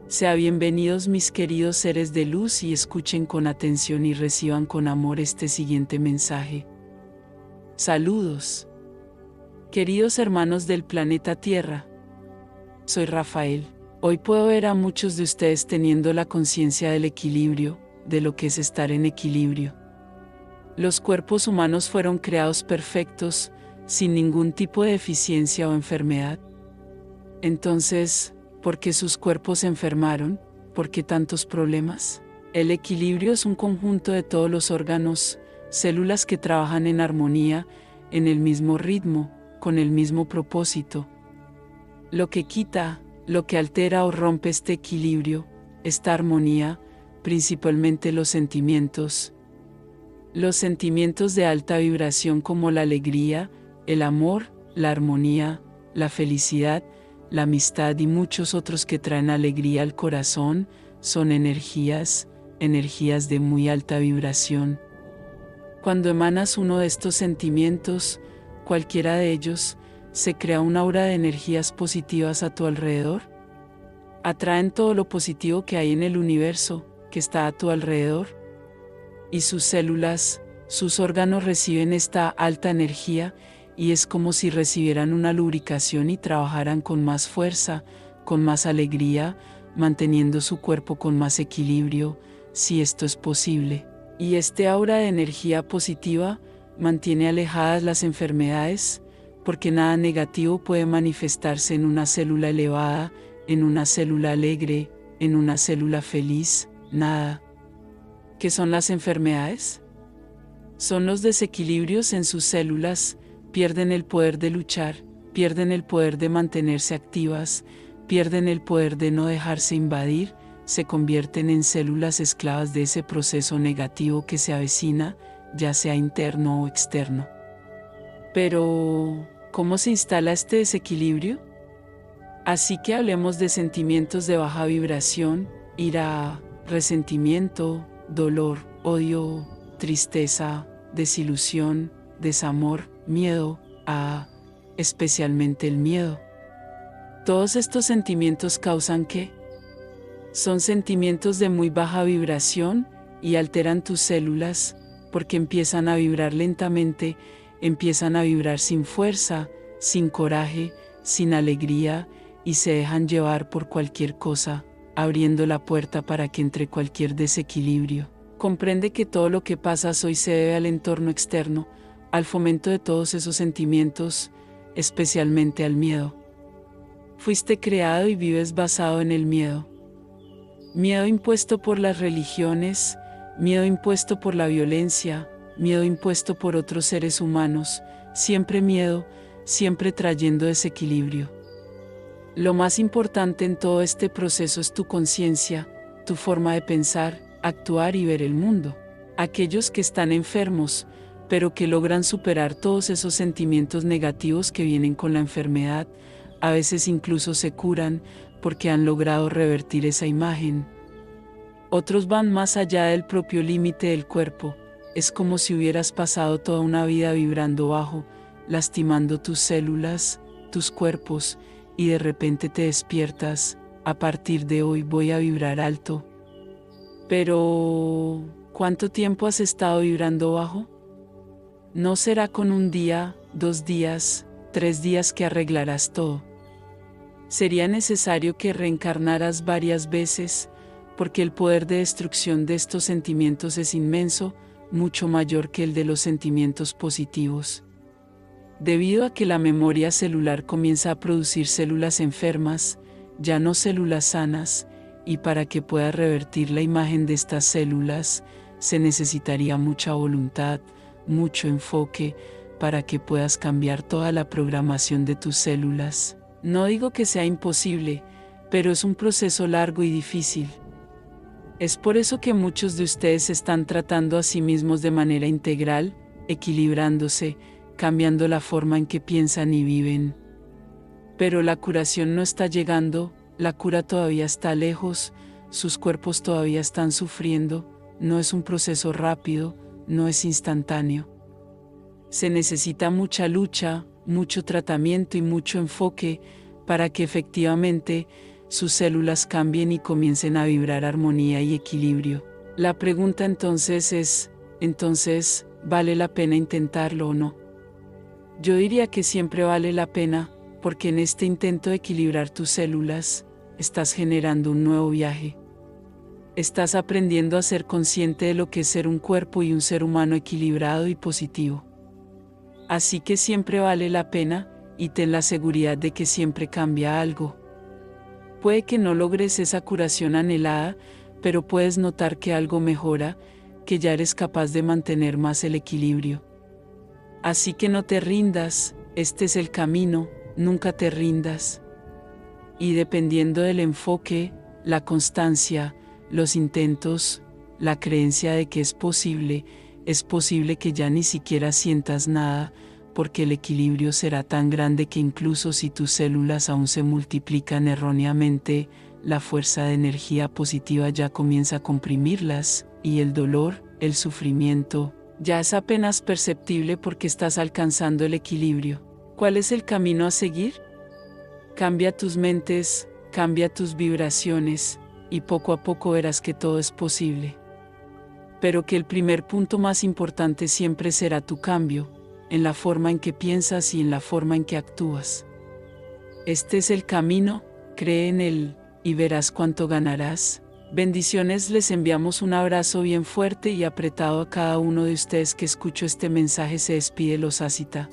Sean bienvenidos mis queridos seres de luz y escuchen con atención y reciban con amor este siguiente mensaje. Saludos. Queridos hermanos del planeta Tierra. Soy Rafael. Hoy puedo ver a muchos de ustedes teniendo la conciencia del equilibrio, de lo que es estar en equilibrio. Los cuerpos humanos fueron creados perfectos, sin ningún tipo de deficiencia o enfermedad. Entonces, ¿por qué sus cuerpos se enfermaron? ¿Por qué tantos problemas? El equilibrio es un conjunto de todos los órganos, células que trabajan en armonía, en el mismo ritmo, con el mismo propósito. Lo que quita, lo que altera o rompe este equilibrio, esta armonía, principalmente los sentimientos. Los sentimientos de alta vibración como la alegría, el amor, la armonía, la felicidad, la amistad y muchos otros que traen alegría al corazón, son energías de muy alta vibración. Cuando emanas uno de estos sentimientos, cualquiera de ellos, se crea una aura de energías positivas a tu alrededor. Atraen todo lo positivo que hay en el universo, que está a tu alrededor. Y sus células, sus órganos reciben esta alta energía, y es como si recibieran una lubricación y trabajaran con más fuerza, con más alegría, manteniendo su cuerpo con más equilibrio, si esto es posible. Y este aura de energía positiva mantiene alejadas las enfermedades, porque nada negativo puede manifestarse en una célula elevada, en una célula alegre, en una célula feliz, nada. ¿Qué son las enfermedades? Son los desequilibrios en sus células. Pierden el poder de luchar, pierden el poder de mantenerse activas, pierden el poder de no dejarse invadir, se convierten en células esclavas de ese proceso negativo que se avecina, ya sea interno o externo. Pero, ¿cómo se instala este desequilibrio? Así que hablemos de sentimientos de baja vibración, ira, resentimiento, dolor, odio, tristeza, desilusión, desamor, miedo, especialmente el miedo. Todos estos sentimientos causan ¿qué? Son sentimientos de muy baja vibración y alteran tus células porque empiezan a vibrar lentamente, empiezan a vibrar sin fuerza, sin coraje, sin alegría y se dejan llevar por cualquier cosa, abriendo la puerta para que entre cualquier desequilibrio. Comprende que todo lo que pasas hoy se debe al entorno externo, al fomento de todos esos sentimientos, especialmente al miedo. Fuiste creado y vives basado en el miedo. Miedo impuesto por las religiones, miedo impuesto por la violencia, miedo impuesto por otros seres humanos, siempre miedo, siempre trayendo desequilibrio. Lo más importante en todo este proceso es tu conciencia, tu forma de pensar, actuar y ver el mundo. Aquellos que están enfermos, pero que logran superar todos esos sentimientos negativos que vienen con la enfermedad, a veces incluso se curan porque han logrado revertir esa imagen. Otros van más allá del propio límite del cuerpo, es como si hubieras pasado toda una vida vibrando bajo, lastimando tus células, tus cuerpos, y de repente te despiertas, a partir de hoy voy a vibrar alto. Pero, ¿cuánto tiempo has estado vibrando bajo? No será con un día, 2 días, 3 días que arreglarás todo. Sería necesario que reencarnaras varias veces, porque el poder de destrucción de estos sentimientos es inmenso, mucho mayor que el de los sentimientos positivos. Debido a que la memoria celular comienza a producir células enfermas, ya no células sanas, y para que pueda revertir la imagen de estas células, se necesitaría mucha voluntad, mucho enfoque, para que puedas cambiar toda la programación de tus células. No digo que sea imposible, pero es un proceso largo y difícil. Es por eso que muchos de ustedes están tratando a sí mismos de manera integral, equilibrándose, cambiando la forma en que piensan y viven. Pero la curación no está llegando, la cura todavía está lejos, sus cuerpos todavía están sufriendo, no es un proceso rápido, no es instantáneo. Se necesita mucha lucha, mucho tratamiento y mucho enfoque para que efectivamente sus células cambien y comiencen a vibrar armonía y equilibrio. La pregunta entonces, ¿vale la pena intentarlo o no? Yo diría que siempre vale la pena, porque en este intento de equilibrar tus células, estás generando un nuevo viaje. Estás aprendiendo a ser consciente de lo que es ser un cuerpo y un ser humano equilibrado y positivo. Así que siempre vale la pena, y ten la seguridad de que siempre cambia algo. Puede que no logres esa curación anhelada, pero puedes notar que algo mejora, que ya eres capaz de mantener más el equilibrio. Así que no te rindas, este es el camino, nunca te rindas. Y dependiendo del enfoque, la constancia, los intentos, la creencia de que es posible que ya ni siquiera sientas nada, porque el equilibrio será tan grande que incluso si tus células aún se multiplican erróneamente, la fuerza de energía positiva ya comienza a comprimirlas, y el dolor, el sufrimiento, ya es apenas perceptible porque estás alcanzando el equilibrio. ¿Cuál es el camino a seguir? Cambia tus mentes, cambia tus vibraciones, y poco a poco verás que todo es posible. Pero que el primer punto más importante siempre será tu cambio, en la forma en que piensas y en la forma en que actúas. Este es el camino, cree en él, y verás cuánto ganarás. Bendiciones, les enviamos un abrazo bien fuerte y apretado a cada uno de ustedes que escuchó este mensaje. Se despide Los Asita.